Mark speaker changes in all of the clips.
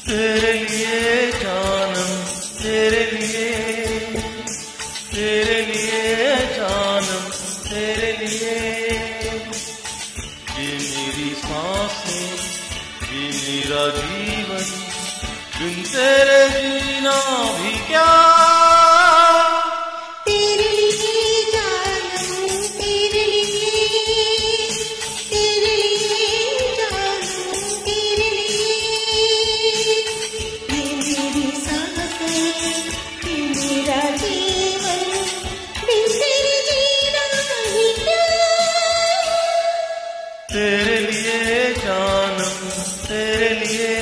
Speaker 1: तेरे लिए जानम, तेरे लिए जानम, तेरे लिए ये मेरी सांसें, ये मेरा जीवन, बिन तेरे जीना भी क्या। तेरे लिए जानम, तेरे लिए
Speaker 2: जानम, तेरे लिए।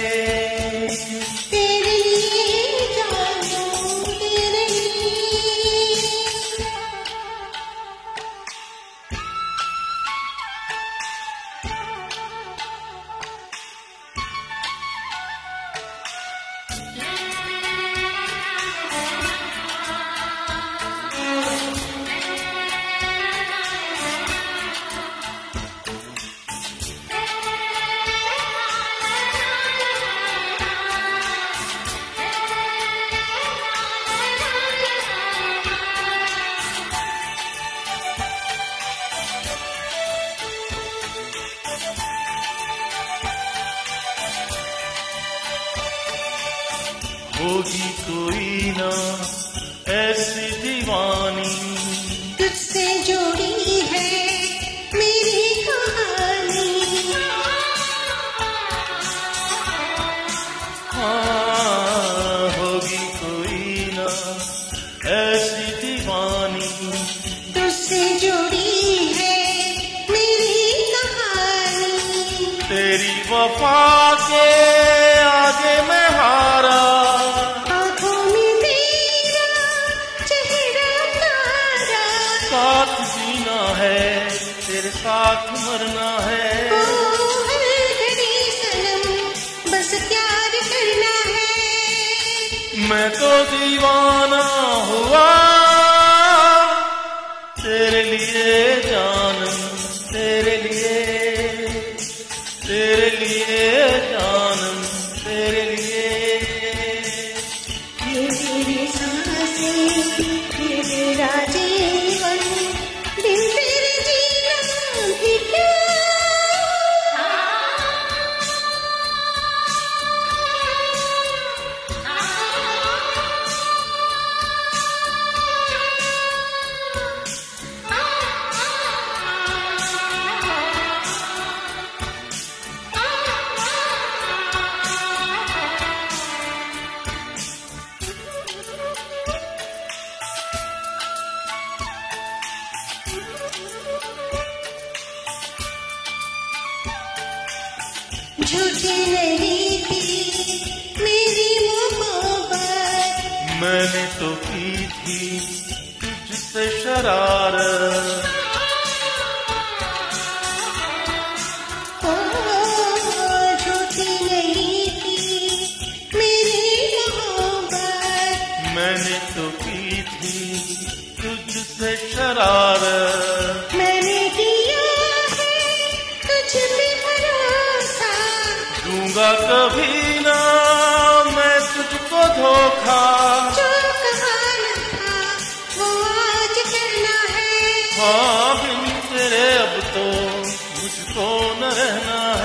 Speaker 1: होगी कोई ना ऐसी दीवानी,
Speaker 2: तुझसे जोड़ी है मेरी कहानी।
Speaker 1: हाँ, होगी कोई ना ऐसी दीवानी,
Speaker 2: तुझसे जोड़ी है मेरी कहानी।
Speaker 1: तेरी वफा के आगे मैं हारा, साथ जीना है, तेरे साथ मरना है।
Speaker 2: हर घड़ी सनम बस प्यार करना है।
Speaker 1: मैं तो दीवाना हुआ तेरे लिए जानम, तेरे लिए जानम, तेरे लिए।
Speaker 2: ये तेरी सांसें, ये तेरा जीवन, बिन तेरे जीना भी क्या। झूठी नहीं थी मेरी मोहब्बत,
Speaker 1: मैंने तो की थी तुझसे शरारत,
Speaker 2: झूठी नहीं थी मेरी मोहब्बत,
Speaker 1: मैंने तो की थी तुझसे शरारत।
Speaker 2: मैंने किया है तुझ पे भरोसा,
Speaker 1: दूंगा कभी ना मैं तुझको धोखा।
Speaker 2: जो कहा न था वो आज करना है।
Speaker 1: हाँ, बिन तेरे अब तो मुझको न रहना है।